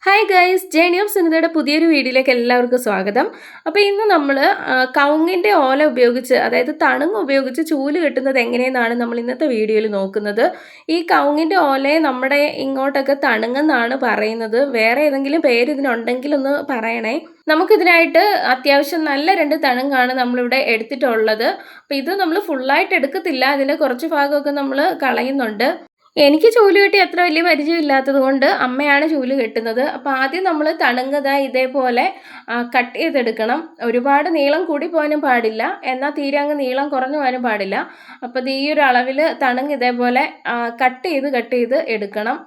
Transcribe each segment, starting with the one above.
Hi guys, journey of സുനിതയുടെ പുതിയൊരു വീഡിയോയിലേക്ക് എല്ലാവർക്കും സ്വാഗതം. അപ്പോൾ ഇന്ന് നമ്മൾ കവുങ്ങിൻ്റെ ഓല ഉപയോഗിച്ച്, അതായത് തണുങ്ങ് ഉപയോഗിച്ച് ചൂല് കെട്ടുന്നത് എങ്ങനെയെന്നാണ് നമ്മൾ ഇന്നത്തെ വീഡിയോയിൽ നോക്കുന്നത്. ഈ കവുങ്ങിൻ്റെ ഓലയെ നമ്മുടെ ഇങ്ങോട്ടൊക്കെ തണുങ്ങെന്നാണ് പറയുന്നത്. വേറെ ഏതെങ്കിലും പേര് ഇതിനുണ്ടെങ്കിൽ ഒന്ന് പറയണേ. നമുക്കിതിനായിട്ട് അത്യാവശ്യം നല്ല 2 തണുങ്ങാണ് നമ്മളിവിടെ എടുത്തിട്ടുള്ളത്. അപ്പോൾ ഇത് നമ്മൾ ഫുള്ളായിട്ട് എടുക്കത്തില്ല, ഇതിൻ്റെ കുറച്ച് ഭാഗമൊക്കെ നമ്മൾ കളയുന്നുണ്ട്. എനിക്ക് ചൂല് കെട്ടി അത്ര വലിയ പരിചയമില്ലാത്തത് കൊണ്ട് അമ്മയാണ് ചൂല് കെട്ടുന്നത്. അപ്പോൾ ആദ്യം നമ്മൾ തണുങ്ങത ഇതേപോലെ കട്ട് ചെയ്തെടുക്കണം. ഒരുപാട് നീളം കൂടി പോകാനും പാടില്ല, എന്നാൽ തീരെ അങ്ങ് നീളം കുറഞ്ഞു പോകാനും പാടില്ല. അപ്പോൾ ഈ ഒരു അളവിൽ തണുങ്ങ് ഇതേപോലെ കട്ട് ചെയ്ത് എടുക്കണം.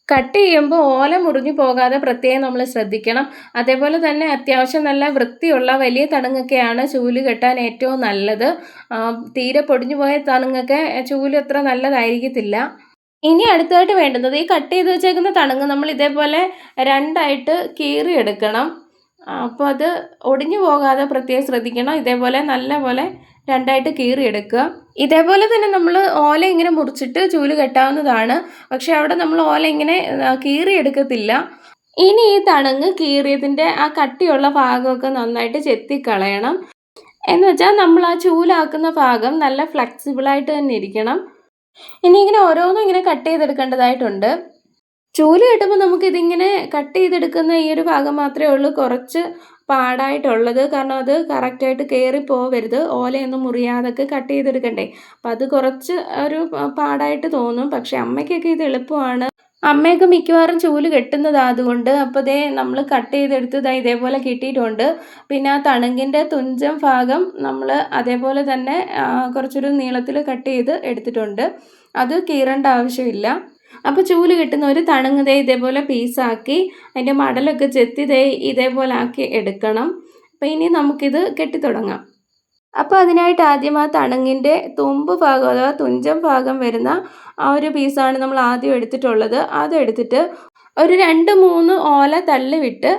കട്ട് ചെയ്യുമ്പോൾ ഓല മുറിഞ്ഞു പോകാതെ പ്രത്യേകം നമ്മൾ ശ്രദ്ധിക്കണം. അതേപോലെ തന്നെ അത്യാവശ്യം നല്ല വൃത്തിയുള്ള വലിയ തണുങ്ങൊക്കെയാണ് ചൂല് കെട്ടാൻ ഏറ്റവും നല്ലത്. തീരെ പൊടിഞ്ഞു പോയ തണുങ്ങൊക്കെ ചൂല് അത്ര നല്ലതായിരിക്കത്തില്ല. ഇനി അടുത്തതായിട്ട് വേണ്ടുന്നത്, ഈ കട്ട് ചെയ്ത് വെച്ചേക്കുന്ന തണുങ്ങ് നമ്മൾ ഇതേപോലെ രണ്ടായിട്ട് കീറിയെടുക്കണം. അപ്പോൾ അത് ഒടിഞ്ഞു പോകാതെ പ്രത്യേകം ശ്രദ്ധിക്കണം. ഇതേപോലെ നല്ല പോലെ രണ്ടായിട്ട് കീറിയെടുക്കുക. ഇതേപോലെ തന്നെ നമ്മൾ ഓല ഇങ്ങനെ മുറിച്ചിട്ട് ചൂല് കെട്ടാവുന്നതാണ്. പക്ഷെ അവിടെ നമ്മൾ ഓല ഇങ്ങനെ കീറിയെടുക്കത്തില്ല. ഇനി ഈ തണുങ്ങ് കീറിയതിൻ്റെ ആ കട്ടിയുള്ള ഭാഗമൊക്കെ നന്നായിട്ട് ചെത്തിക്കളയണം. എന്ന് വെച്ചാൽ നമ്മൾ ആ ചൂലാക്കുന്ന ഭാഗം നല്ല ഫ്ലെക്സിബിളായിട്ട് തന്നെ ഇരിക്കണം. ഇനി ഇങ്ങനെ ഓരോന്നും ഇങ്ങനെ കട്ട് ചെയ്തെടുക്കേണ്ടതായിട്ടുണ്ട്. ചൂല് കെട്ടുമ്പോൾ നമുക്കിതിങ്ങനെ കട്ട് ചെയ്തെടുക്കുന്ന ഈ ഒരു ഭാഗം മാത്രമേ ഉള്ളൂ കുറച്ച് പാടായിട്ടുള്ളത്. കാരണം അത് കറക്റ്റായിട്ട് കയറി പോവരുത്, ഓലയൊന്നും മുറിയാതൊക്കെ കട്ട് ചെയ്തെടുക്കണ്ടേ. അപ്പം അത് കുറച്ച് ഒരു പാടായിട്ട് തോന്നും. പക്ഷെ അമ്മയ്ക്കൊക്കെ ഇത് എളുപ്പമാണ്. അമ്മയൊക്കെ മിക്കവാറും ചൂല് കെട്ടുന്നത് അതുകൊണ്ട്. അപ്പോൾ ദേ നമ്മൾ കട്ട് ചെയ്തെടുത്ത് ഇതേപോലെ കിട്ടിയിട്ടുണ്ട്. പിന്നെ ആ തണുങ്ങിൻ്റെ തുഞ്ചം ഭാഗം നമ്മൾ അതേപോലെ തന്നെ കുറച്ചൊരു നീളത്തിൽ കട്ട് ചെയ്ത് എടുത്തിട്ടുണ്ട്. അത് കീറേണ്ട ആവശ്യമില്ല. അപ്പോൾ ചൂല് കിട്ടുന്ന ഒരു തണുങ്ങ് ഇതേപോലെ പീസാക്കി അതിൻ്റെ മടലൊക്കെ ചെത്തി ഇതേപോലെ ആക്കി എടുക്കണം. അപ്പോൾ ഇനി നമുക്കിത് കെട്ടിത്തുടങ്ങാം. അപ്പോൾ അതിനായിട്ട് ആദ്യം ആ തണുങ്ങിൻ്റെ തുമ്പ് ഭാഗം അഥവാ തുഞ്ചം ഭാഗം വരുന്ന ആ ഒരു പീസാണ് നമ്മൾ ആദ്യം എടുത്തിട്ടുള്ളത്. അതെടുത്തിട്ട് ഒരു 2-3 ഓല തള്ളിവിട്ട്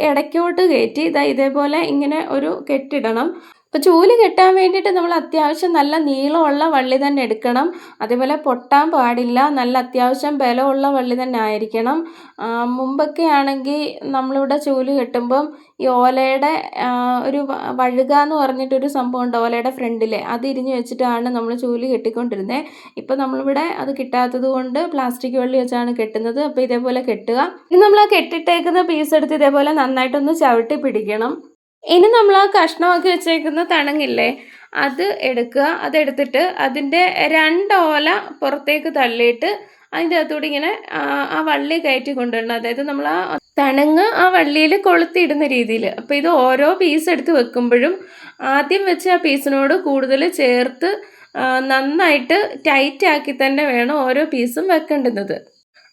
ഇടയ്ക്കോട്ട് കയറ്റി ഇതേപോലെ ഇങ്ങനെ ഒരു കെട്ടിടണം. അപ്പോൾ ചൂല് കെട്ടാൻ വേണ്ടിയിട്ട് നമ്മൾ അത്യാവശ്യം നല്ല നീളമുള്ള വള്ളി തന്നെ എടുക്കണം. അതേപോലെ പൊട്ടാൻ പാടില്ല, നല്ല അത്യാവശ്യം ബലമുള്ള വള്ളി തന്നെ ആയിരിക്കണം. മുമ്പൊക്കെ ആണെങ്കിൽ നമ്മളിവിടെ ചൂല് കെട്ടുമ്പം ഈ ഓലയുടെ ഒരു വഴുക എന്ന് പറഞ്ഞിട്ടൊരു സംഭവമുണ്ട് ഓലയുടെ ഫ്രണ്ടിൽ, അത് ഇരിഞ്ഞ് വെച്ചിട്ടാണ് നമ്മൾ ചൂല് കെട്ടിക്കൊണ്ടിരുന്നത്. ഇപ്പം നമ്മളിവിടെ അത് കിട്ടാത്തത് കൊണ്ട് പ്ലാസ്റ്റിക് വള്ളി വെച്ചാണ് കെട്ടുന്നത്. അപ്പോൾ ഇതേപോലെ കെട്ടുക. ഇനി നമ്മൾ ആ കെട്ടിട്ടേക്കുന്ന പീസ് എടുത്ത് ഇതേപോലെ നന്നായിട്ടൊന്ന് ചവിട്ടി പിടിക്കണം. ഇനി നമ്മൾ ആ കഷ്ണമാക്കി വെച്ചേക്കുന്ന തണുങ്ങില്ലേ, അത് എടുക്കുക. അതെടുത്തിട്ട് അതിൻ്റെ 2 ഓല പുറത്തേക്ക് തള്ളിയിട്ട് അതിൻ്റെ അകത്തൂടെ ഇങ്ങനെ ആ വള്ളി കയറ്റി കൊണ്ടുവരണം. അതായത് നമ്മൾ ആ തണുങ്ങ് ആ വള്ളിയിൽ കൊളുത്തിയിടുന്ന രീതിയിൽ. അപ്പോൾ ഇത് ഓരോ പീസ് എടുത്ത് വെക്കുമ്പോഴും ആദ്യം വെച്ച ആ പീസിനോട് കൂടുതൽ ചേർത്ത് നന്നായിട്ട് ടൈറ്റാക്കി തന്നെ വേണം ഓരോ പീസും വെക്കേണ്ടുന്നത്.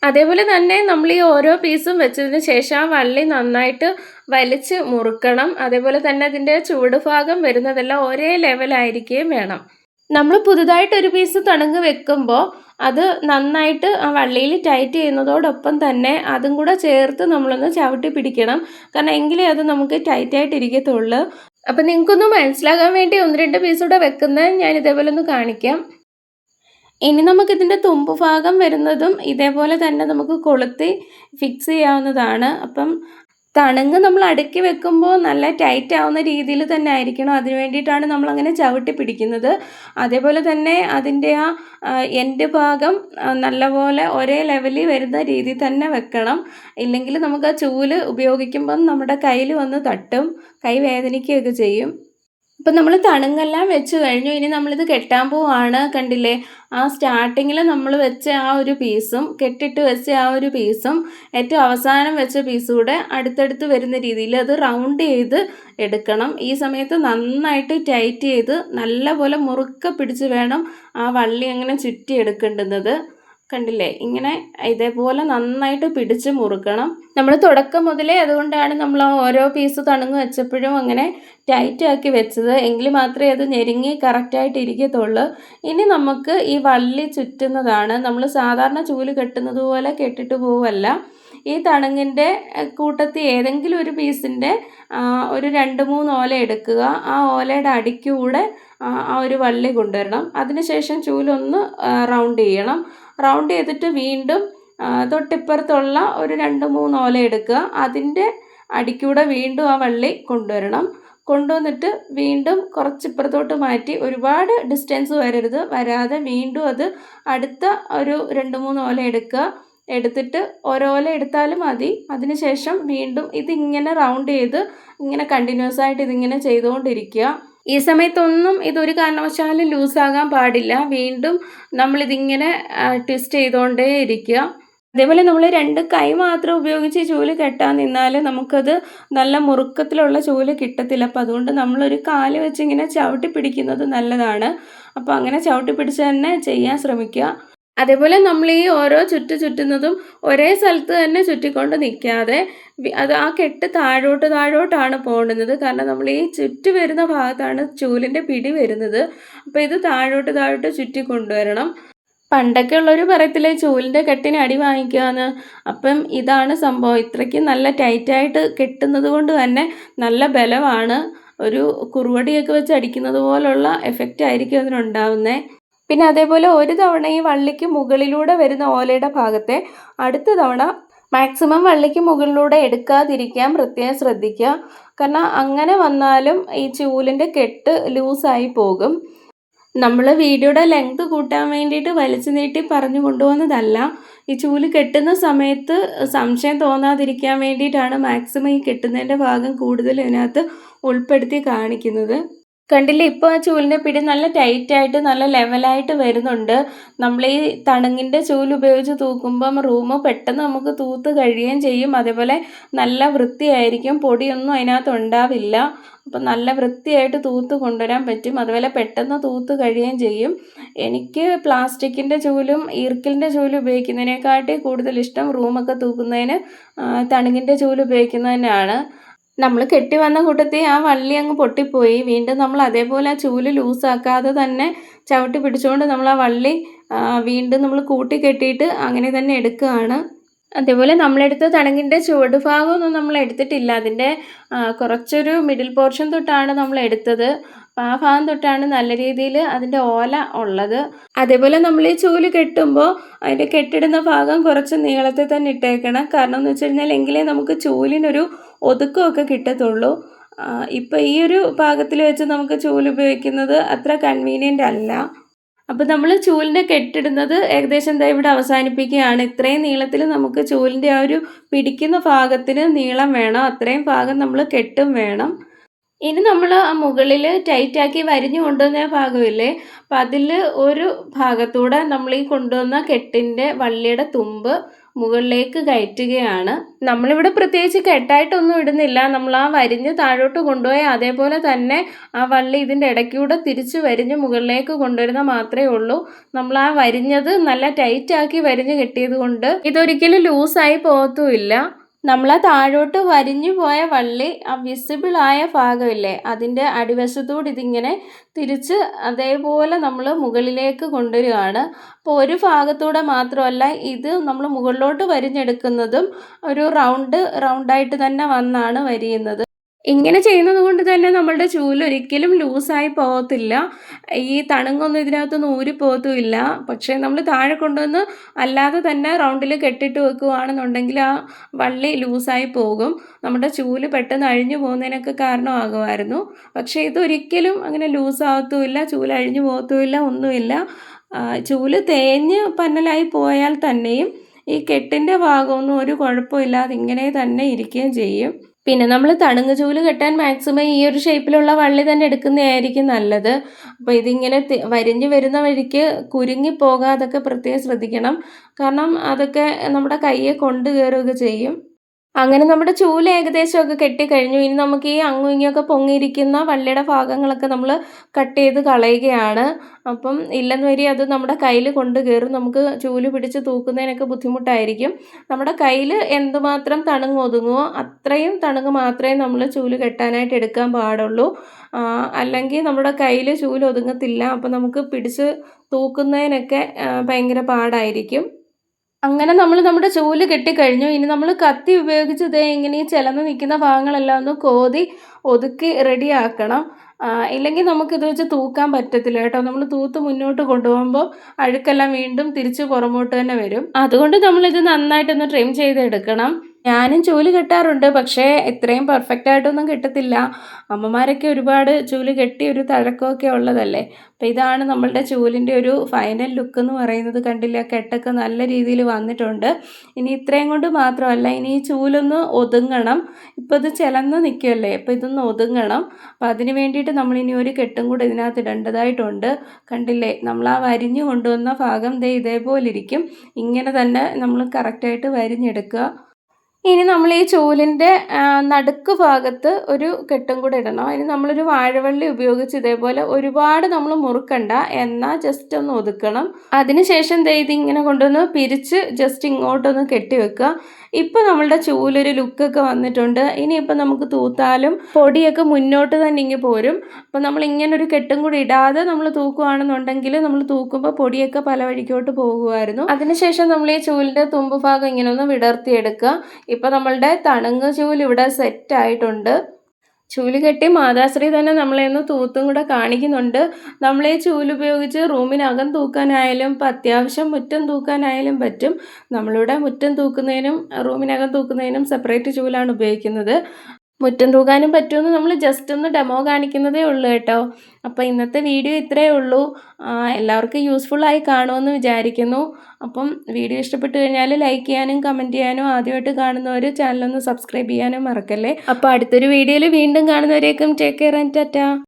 അതേപോലെ തന്നെ നമ്മൾ ഈ ഓരോ പീസും വെച്ചതിന് ശേഷം ആ വള്ളി നന്നായിട്ട് വലിച്ച് മുറുക്കണം. അതേപോലെ തന്നെ അതിൻ്റെ ചുവട് ഭാഗം വരുന്നതെല്ലാം ഒരേ ലെവലായിരിക്കുകയും വേണം. നമ്മൾ പുതുതായിട്ട് ഒരു പീസ് തണുങ്ങ് വെക്കുമ്പോൾ അത് നന്നായിട്ട് ആ വള്ളിയിൽ ടൈറ്റ് ചെയ്യുന്നതോടൊപ്പം തന്നെ അതും കൂടെ ചേർത്ത് നമ്മളൊന്ന് ചവിട്ടി പിടിക്കണം. കാരണം എങ്കിലേ അത് നമുക്ക് ടൈറ്റായിട്ട് ഇരിക്കത്തുള്ളൂ. അപ്പം നിങ്ങൾക്കൊന്ന് മനസ്സിലാകാൻ വേണ്ടി 1-2 പീസ് കൂടെ വെക്കുന്നത് ഞാൻ ഇതേപോലെ ഒന്ന് കാണിക്കാം. ഇനി നമുക്കിതിൻ്റെ തുമ്പ് ഭാഗം വരുന്നതും ഇതേപോലെ തന്നെ നമുക്ക് കൊളുത്തി ഫിക്സ് ചെയ്യാവുന്നതാണ്. അപ്പം തണുങ്ങ് നമ്മൾ അടുക്കി വെക്കുമ്പോൾ നല്ല ടൈറ്റ് ആവുന്ന രീതിയിൽ തന്നെ ആയിരിക്കണം. അതിന് വേണ്ടിയിട്ടാണ് നമ്മളങ്ങനെ ചവിട്ടി പിടിക്കുന്നത്. അതേപോലെ തന്നെ അതിൻ്റെ ആ എൻഡ് ഭാഗം നല്ലപോലെ ഒരേ ലെവലിൽ വരുന്ന രീതിയിൽ തന്നെ വെക്കണം. ഇല്ലെങ്കിൽ നമുക്ക് ആ ചൂല് ഉപയോഗിക്കുമ്പം നമ്മുടെ കയ്യിൽ വന്ന് തട്ടും, കൈ വേദനിക്കുകയൊക്കെ ചെയ്യും. ഇപ്പം നമ്മൾ തണുങ്ങെല്ലാം വെച്ച് കഴിഞ്ഞു. ഇനി നമ്മളിത് കെട്ടാൻ പോവാണ്. കണ്ടില്ലേ, ആ സ്റ്റാർട്ടിങ്ങിൽ നമ്മൾ വെച്ച ആ ഒരു പീസും കെട്ടിട്ട് വെച്ച ആ ഒരു പീസും ഏറ്റവും അവസാനം വെച്ച പീസും കൂടെ അടുത്തടുത്ത് വരുന്ന രീതിയിൽ അത് റൗണ്ട് ചെയ്ത് എടുക്കണം. ഈ സമയത്ത് നന്നായിട്ട് ടൈറ്റ് ചെയ്ത് നല്ലപോലെ മുറുക്കെ പിടിച്ച് വേണം ആ വള്ളി അങ്ങനെ ചുറ്റി എടുക്കേണ്ടുന്നത്. കണ്ടില്ലേ, ഇങ്ങനെ ഇതേപോലെ നന്നായിട്ട് പിടിച്ച് മുറുക്കണം. നമ്മൾ തുടക്കം മുതലേ അതുകൊണ്ടാണ് നമ്മൾ ഓരോ പീസ് തണുങ്ങ് വെച്ചപ്പോഴും അങ്ങനെ ടൈറ്റ് ആക്കി വെച്ചത്. എങ്കിൽ മാത്രമേ അത് ഞെരുങ്ങി കറക്റ്റായിട്ട് ഇരിക്കത്തുള്ളൂ. ഇനി നമുക്ക് ഈ വള്ളി ചുറ്റുന്നതാണ്. നമ്മൾ സാധാരണ ചൂല് കെട്ടുന്നത് പോലെ കെട്ടിട്ട് പോവല്ല. ഈ തണുങ്ങിൻ്റെ കൂട്ടത്തിൽ ഏതെങ്കിലും ഒരു പീസിൻ്റെ ഒരു 2-3 ഓല എടുക്കുക. ആ ഓലയുടെ അടിക്കൂടെ ആ ഒരു വള്ളി കൊണ്ടുവരണം. അതിനുശേഷം ചൂലൊന്ന് റൗണ്ട് ചെയ്യണം. റൗണ്ട് ചെയ്തിട്ട് വീണ്ടും തൊട്ടിപ്പുറത്തുള്ള ഒരു 2-3 ഓല എടുക്കുക. അതിൻ്റെ അടിക്കൂടെ വീണ്ടും ആ വള്ളി കൊണ്ടുവരണം. കൊണ്ടുവന്നിട്ട് വീണ്ടും കുറച്ചിപ്പുറത്തോട്ട് മാറ്റി, ഒരുപാട് ഡിസ്റ്റൻസ് വരാതെ വീണ്ടും അത് അടുത്ത ഒരു 2-3 ഓല എടുക്കുക. എടുത്തിട്ട് ഓരോല എടുത്താലും മതി. അതിനുശേഷം വീണ്ടും ഇതിങ്ങനെ റൗണ്ട് ചെയ്ത് ഇങ്ങനെ കണ്ടിന്യൂസ് ആയിട്ട് ഇതിങ്ങനെ ചെയ്തുകൊണ്ടിരിക്കുക. ഈ സമയത്തൊന്നും ഇതൊരു കാരണവശാലും ലൂസാകാൻ പാടില്ല. വീണ്ടും നമ്മളിതിങ്ങനെ ട്വിസ്റ്റ് ചെയ്തുകൊണ്ടേ ഇരിക്കുക. അതേപോലെ നമ്മൾ 2 കൈ മാത്രം ഉപയോഗിച്ച് ചൂല് കെട്ടാൻ നിന്നാൽ നമുക്കത് നല്ല മുറുക്കത്തിലുള്ള ചൂല് കിട്ടത്തില്ല. അപ്പം അതുകൊണ്ട് നമ്മളൊരു കാല് വെച്ച് ഇങ്ങനെ ചവിട്ടി പിടിക്കുന്നത് നല്ലതാണ്. അപ്പോൾ അങ്ങനെ ചവിട്ടി പിടിച്ച് തന്നെ ചെയ്യാൻ ശ്രമിക്കുക. അതേപോലെ നമ്മൾ ഈ ഓരോ ചുറ്റുന്നതും ഒരേ സ്ഥലത്ത് തന്നെ ചുറ്റിക്കൊണ്ട് നിൽക്കാതെ അത് ആ കെട്ട് താഴോട്ടാണ് പോകേണ്ടുന്നത്. കാരണം നമ്മൾ ഈ ചുറ്റി വരുന്ന ഭാഗത്താണ് ചൂലിൻ്റെ പിടി വരുന്നത്. അപ്പോൾ ഇത് താഴോട്ട് ചുറ്റിക്കൊണ്ടുവരണം. പണ്ടൊക്കെ ഉള്ളവർ പറയത്തില്ലേ ചൂലിൻ്റെ കെട്ടിന് അടി വാങ്ങിക്കാന്ന്. അപ്പം ഇതാണ് സംഭവം. ഇത്രയ്ക്ക് നല്ല ടൈറ്റായിട്ട് കെട്ടുന്നത് കൊണ്ട് തന്നെ നല്ല ബലമാണ്. ഒരു കുറുവടിയൊക്കെ വെച്ച് അടിക്കുന്നത് പോലുള്ള എഫക്റ്റ് ആയിരിക്കും അതിനുണ്ടാവുന്നത്. പിന്നെ അതേപോലെ ഒരു തവണ ഈ വള്ളിക്ക് മുകളിലൂടെ വരുന്ന ഓലയുടെ ഭാഗത്തെ അടുത്ത തവണ മാക്സിമം വള്ളിക്ക് മുകളിലൂടെ എടുക്കാതിരിക്കാൻ പ്രത്യേകം ശ്രദ്ധിക്കുക. കാരണം അങ്ങനെ വന്നാലും ഈ ചൂലിൻ്റെ കെട്ട് ലൂസായി പോകും. നമ്മൾ വീഡിയോയുടെ ലെങ്ത് കൂട്ടാൻ വേണ്ടിയിട്ട് വലിച്ചു നീട്ടി പറഞ്ഞു കൊണ്ടുപോകുന്നതല്ല. ഈ ചൂല് കെട്ടുന്ന സമയത്ത് സംശയം തോന്നാതിരിക്കാൻ വേണ്ടിയിട്ടാണ് മാക്സിമം ഈ കെട്ടുന്നതിൻ്റെ ഭാഗം കൂടുതൽ ഇതിനകത്ത് ഉൾപ്പെടുത്തി കാണിക്കുന്നത്. കണ്ടില്ലേ, ഇപ്പോൾ ആ ചൂലിൻ്റെ പിടി നല്ല ടൈറ്റായിട്ട് നല്ല ലെവലായിട്ട് വരുന്നുണ്ട്. നമ്മൾ ഈ തണുങ്ങിൻ്റെ ചൂല് ഉപയോഗിച്ച് തൂക്കുമ്പം റൂം പെട്ടെന്ന് നമുക്ക് തൂത്ത് കഴിയുകയും ചെയ്യും. അതേപോലെ നല്ല വൃത്തിയായിരിക്കും, പൊടിയൊന്നും അതിനകത്ത് ഉണ്ടാവില്ല. അപ്പം നല്ല വൃത്തിയായിട്ട് തൂത്ത് കൊണ്ടുവരാൻ പറ്റും. അതുപോലെ പെട്ടെന്ന് തൂത്ത് കഴിയുകയും ചെയ്യും. എനിക്ക് പ്ലാസ്റ്റിക്കിൻ്റെ ചൂലും ഈർക്കിലിൻ്റെ ചൂലും ഉപയോഗിക്കുന്നതിനെക്കാട്ടി കൂടുതൽ ഇഷ്ടം റൂമൊക്കെ തൂക്കുന്നതിന് തണുങ്ങിൻ്റെ ചൂല് ഉപയോഗിക്കുന്നതിനാണ്. നമ്മൾ കെട്ടി വന്ന കൂട്ടത്തിൽ ആ വള്ളി അങ്ങ് പൊട്ടിപ്പോയി. വീണ്ടും നമ്മൾ അതേപോലെ ആ ചൂല് ലൂസാക്കാതെ തന്നെ ചവിട്ടി പിടിച്ചുകൊണ്ട് നമ്മൾ ആ വള്ളി വീണ്ടും നമ്മൾ കൂട്ടി കെട്ടിയിട്ട് അങ്ങനെ തന്നെ എടുക്കുകയാണ്. അതേപോലെ നമ്മളെടുത്ത തണങ്ങിൻ്റെ ചുവട് ഭാഗമൊന്നും നമ്മൾ എടുത്തിട്ടില്ല. അതിൻ്റെ കുറച്ചൊരു മിഡിൽ പോർഷൻ തൊട്ടാണ് നമ്മൾ എടുത്തത്. അപ്പോൾ ആ ഭാഗം തൊട്ടാണ് നല്ല രീതിയിൽ അതിൻ്റെ ഓല ഉള്ളത്. അതേപോലെ നമ്മൾ ഈ ചൂല് കെട്ടുമ്പോൾ അതിൻ്റെ കെട്ടിടുന്ന ഭാഗം കുറച്ച് നീളത്തിൽ തന്നെ ഇട്ടേക്കണം. കാരണം എന്ന് വെച്ച് കഴിഞ്ഞാൽ എങ്കിലേ നമുക്ക് ചൂലിനൊരു ഒതുക്കമൊക്കെ കിട്ടത്തുള്ളൂ. ഇപ്പോൾ ഈ ഒരു ഭാഗത്തിൽ വെച്ച് നമുക്ക് ചൂല് ഉപയോഗിക്കുന്നത് അത്ര കൺവീനിയൻ്റ് അല്ല. അപ്പോൾ നമ്മൾ ചൂലിൻ്റെ കെട്ടിടുന്നത് ഏകദേശം ഇവിടെ അവസാനിപ്പിക്കുകയാണ്. ഇത്രയും നീളത്തിൽ നമുക്ക് ചൂലിൻ്റെ ആ ഒരു പിടിക്കുന്ന ഭാഗത്തിന് നീളം വേണം. അത്രയും ഭാഗം നമ്മൾ കെട്ടും വേണം. ഇനി നമ്മൾ ആ മുകളിൽ ടൈറ്റാക്കി വരിഞ്ഞു കൊണ്ടുവന്ന ഭാഗമില്ലേ, അപ്പം അതിൽ ഒരു ഭാഗത്തൂടെ നമ്മൾ ഈ കൊണ്ടുവന്ന കെട്ടിൻ്റെ വള്ളിയുടെ തുമ്പ് മുകളിലേക്ക് കയറ്റുകയാണ്. നമ്മളിവിടെ പ്രത്യേകിച്ച് കെട്ടായിട്ടൊന്നും ഇടുന്നില്ല. നമ്മൾ ആ വരിഞ്ഞ് താഴോട്ട് കൊണ്ടുപോയി അതേപോലെ തന്നെ ആ വള്ളി ഇതിൻ്റെ ഇടയ്ക്കൂടെ തിരിച്ച് വരിഞ്ഞ് മുകളിലേക്ക് കൊണ്ടുവരുന്ന മാത്രമേ ഉള്ളൂ. നമ്മൾ ആ വരിഞ്ഞത് നല്ല ടൈറ്റാക്കി വരിഞ്ഞ് കെട്ടിയത് കൊണ്ട് ഇതൊരിക്കലും ലൂസായി പോകത്തുമില്ല. നമ്മൾ ആ താഴോട്ട് വരിഞ്ഞു പോയ വള്ളി ആ വിസിബിളായ ഭാഗമില്ലേ, അതിൻ്റെ അടിവശത്തൂടെ ഇതിങ്ങനെ തിരിച്ച് അതേപോലെ നമ്മൾ മുകളിലേക്ക് കൊണ്ടുവരികയാണ്. അപ്പോൾ ഒരു ഭാഗത്തൂടെ മാത്രമല്ല, ഇത് നമ്മൾ മുകളിലോട്ട് വരിഞ്ഞെടുക്കുന്നതും ഒരു റൗണ്ടായിട്ട് തന്നെ വന്നാണ് വരിയുന്നത്. ഇങ്ങനെ ചെയ്യുന്നത് കൊണ്ട് തന്നെ നമ്മളുടെ ചൂല് ഒരിക്കലും ലൂസായി പോകത്തില്ല. ഈ തണുങ്ങൊന്നും ഇതിനകത്തൊന്നും ഊരിപ്പോകത്തുമില്ല. പക്ഷേ നമ്മൾ താഴെ കൊണ്ടുവന്ന് അല്ലാതെ തന്നെ റൗണ്ടിൽ കെട്ടിട്ട് വെക്കുകയാണെന്നുണ്ടെങ്കിൽ ആ വള്ളി ലൂസായി പോകും. നമ്മുടെ ചൂല് പെട്ടെന്ന് അഴിഞ്ഞു പോകുന്നതിനൊക്കെ കാരണമാകുമായിരുന്നു. പക്ഷേ ഇതൊരിക്കലും അങ്ങനെ ലൂസാകത്തുമില്ല, ചൂല് അഴിഞ്ഞു പോകത്തുമില്ല, ഒന്നുമില്ല. ചൂല് തേഞ്ഞ് പന്നലായി പോയാൽ തന്നെയും ഈ കെട്ടിൻ്റെ ഭാഗമൊന്നും ഒരു കുഴപ്പമില്ലാതെ ഇങ്ങനെ തന്നെ ഇരിക്കുകയും ചെയ്യും. പിന്നെ നമ്മൾ തണുങ്ങ് ചൂല് കെട്ടാൻ മാക്സിമം ഈ ഒരു ഷേപ്പിലുള്ള വള്ളി തന്നെ എടുക്കുന്നതായിരിക്കും നല്ലത്. അപ്പോൾ ഇതിങ്ങനെ വരിഞ്ഞ് വരുന്ന വഴിക്ക് കുരുങ്ങി പോകാതൊക്കെ പ്രത്യേകം ശ്രദ്ധിക്കണം. കാരണം അതൊക്കെ നമ്മുടെ കയ്യെ കൊണ്ട് കയറുകയൊക്കെ ചെയ്യും. അങ്ങനെ നമ്മുടെ ചൂല് ഏകദേശമൊക്കെ കെട്ടിക്കഴിഞ്ഞു. ഇനി നമുക്ക് ഈ അങ്ങും ഇങ്ങുമൊക്കെ പൊങ്ങിയിരിക്കുന്ന വള്ളിയുടെ ഭാഗങ്ങളൊക്കെ നമ്മൾ കട്ട് ചെയ്ത് കളയുകയാണ്. അപ്പം ഇല്ലെന്ന് വരി അത് നമ്മുടെ കയ്യിൽ കൊണ്ട് കയറും. നമുക്ക് ചൂല് പിടിച്ച് തൂക്കുന്നതിനൊക്കെ ബുദ്ധിമുട്ടായിരിക്കും. നമ്മുടെ കയ്യിൽ എന്തുമാത്രം തണുങ്ങ് ഒതുങ്ങുമോ അത്രയും തണുങ്ങ് മാത്രമേ നമ്മൾ ചൂല് കെട്ടാനായിട്ട് എടുക്കാൻ പാടുള്ളൂ. അല്ലെങ്കിൽ നമ്മുടെ കയ്യിൽ ചൂല് ഒതുങ്ങത്തില്ല. അപ്പം നമുക്ക് പിടിച്ച് തൂക്കുന്നതിനൊക്കെ ഭയങ്കര പാടായിരിക്കും. അങ്ങനെ നമ്മൾ നമ്മുടെ ചൂല് കെട്ടിക്കഴിഞ്ഞു. ഇനി നമ്മൾ കത്തി ഉപയോഗിച്ച് ഇങ്ങനെ ഈ ചിലന്ന് നിൽക്കുന്ന ഭാഗങ്ങളെല്ലാം ഒന്ന് കോതി ഒതുക്കി റെഡിയാക്കണം. ഇല്ലെങ്കിൽ നമുക്കിത് വെച്ച് തൂക്കാൻ പറ്റത്തില്ല കേട്ടോ. നമ്മൾ തൂത്ത് മുന്നോട്ട് കൊണ്ടുപോകുമ്പോൾ അഴുക്കെല്ലാം വീണ്ടും തിരിച്ച് പുറമോട്ട് തന്നെ വരും. അതുകൊണ്ട് നമ്മളിത് നന്നായിട്ടൊന്ന് ട്രിം ചെയ്തെടുക്കണം. ഞാനും ചൂല് കെട്ടാറുണ്ട്, പക്ഷേ ഇത്രയും പെർഫെക്റ്റ് ആയിട്ടൊന്നും കിട്ടത്തില്ല. അമ്മമാരൊക്കെ ഒരുപാട് ചൂല് കെട്ടി ഒരു തഴക്കമൊക്കെ ഉള്ളതല്ലേ. അപ്പോൾ ഇതാണ് നമ്മളുടെ ചൂലിൻ്റെ ഒരു ഫൈനൽ ലുക്ക് എന്ന് പറയുന്നത്. കണ്ടില്ല, കെട്ടൊക്കെ നല്ല രീതിയിൽ വന്നിട്ടുണ്ട്. ഇനി ഇത്രയും കൊണ്ട് മാത്രമല്ല, ഇനി ഈ ചൂലൊന്ന് ഒതുങ്ങണം. ഇപ്പോൾ ഇത് ചിലന്ന് നിൽക്കുമല്ലേ, അപ്പോൾ ഇതൊന്ന് ഒതുങ്ങണം. അപ്പോൾ അതിന് വേണ്ടിയിട്ട് നമ്മളിനി ഒരു കെട്ടും കൂടെ ഇതിനകത്ത് ഇടേണ്ടതായിട്ടുണ്ട്. കണ്ടില്ലേ, നമ്മൾ ആ വരിഞ്ഞു കൊണ്ടുവന്ന ഭാഗം ഇതേപോലെ ഇരിക്കും. ഇങ്ങനെ തന്നെ നമ്മൾ കറക്റ്റായിട്ട് വരിഞ്ഞെടുക്കുക. ഇനി നമ്മൾ ഈ ചൂലിൻ്റെ നടുക്ക് ഭാഗത്ത് ഒരു കെട്ടും കൂടെ ഇടണം. അതിന് നമ്മളൊരു വാഴവള്ളി ഉപയോഗിച്ച് ഇതേപോലെ ഒരുപാട് നമ്മൾ മുറുക്കണ്ട, എന്നാൽ ജസ്റ്റ് ഒന്ന് ഒതുക്കണം. അതിനുശേഷം ഇതിങ്ങനെ കൊണ്ടുവന്ന് പിരിച്ച് ജസ്റ്റ് ഇങ്ങോട്ടൊന്ന് കെട്ടി വെക്കുക. ഇപ്പോൾ നമ്മളുടെ ചൂലൊരു ലുക്കൊക്കെ വന്നിട്ടുണ്ട്. ഇനിയിപ്പോൾ നമുക്ക് തൂത്താലും പൊടിയൊക്കെ മുന്നോട്ട് തന്നെ ഇങ്ങ് പോരും. അപ്പോൾ നമ്മൾ ഇങ്ങനെ ഒരു കെട്ടും കൂടി ഇടാതെ നമ്മൾ തൂക്കുകയാണെന്നുണ്ടെങ്കിൽ നമ്മൾ തൂക്കുമ്പോൾ പൊടിയൊക്കെ പല വഴിക്കോട്ട് പോകുമായിരുന്നു. അതിനുശേഷം നമ്മൾ ഈ ചൂലിൻ്റെ തുമ്പ് ഭാഗം ഇങ്ങനെ ഒന്ന് വിടർത്തിയെടുക്കുക. ഇപ്പോൾ നമ്മളുടെ തണുങ്ങ് ചൂല് ഇവിടെ സെറ്റ് ആയിട്ടുണ്ട്. ചൂല് കെട്ടി മാതാശ്രീ തന്നെ നമ്മളെ ഒന്ന് തൂത്തും കൂടെ കാണിക്കുന്നുണ്ട്. നമ്മൾ ഈ ചൂല് ഉപയോഗിച്ച് റൂമിനകം തൂക്കാനായാലും ഇപ്പം അത്യാവശ്യം മുറ്റം തൂക്കാനായാലും പറ്റും. നമ്മളിവിടെ മുറ്റം തൂക്കുന്നതിനും റൂമിനകം തൂക്കുന്നതിനും സെപ്പറേറ്റ് ചൂലാണ് ഉപയോഗിക്കുന്നത്. മുറ്റം തൂക്കാനും പറ്റുമെന്ന് നമ്മൾ ജസ്റ്റ് ഒന്ന് ഡെമോ കാണിക്കുന്നതേ ഉള്ളൂ കേട്ടോ. അപ്പോൾ ഇന്നത്തെ വീഡിയോ ഇത്രയേ ഉള്ളൂ. എല്ലാവർക്കും യൂസ്ഫുള്ളായി കാണുമെന്ന് വിചാരിക്കുന്നു. അപ്പം വീഡിയോ ഇഷ്ടപ്പെട്ട് കഴിഞ്ഞാൽ ലൈക്ക് ചെയ്യാനും കമൻറ്റ് ചെയ്യാനും, ആദ്യമായിട്ട് കാണുന്നവർ ചാനലൊന്ന് സബ്സ്ക്രൈബ് ചെയ്യാനും മറക്കല്ലേ. അപ്പോൾ അടുത്തൊരു വീഡിയോയിൽ വീണ്ടും കാണുന്നവരേക്കും ടേക്ക് കെയർ ആൻഡ് ടാറ്റാ.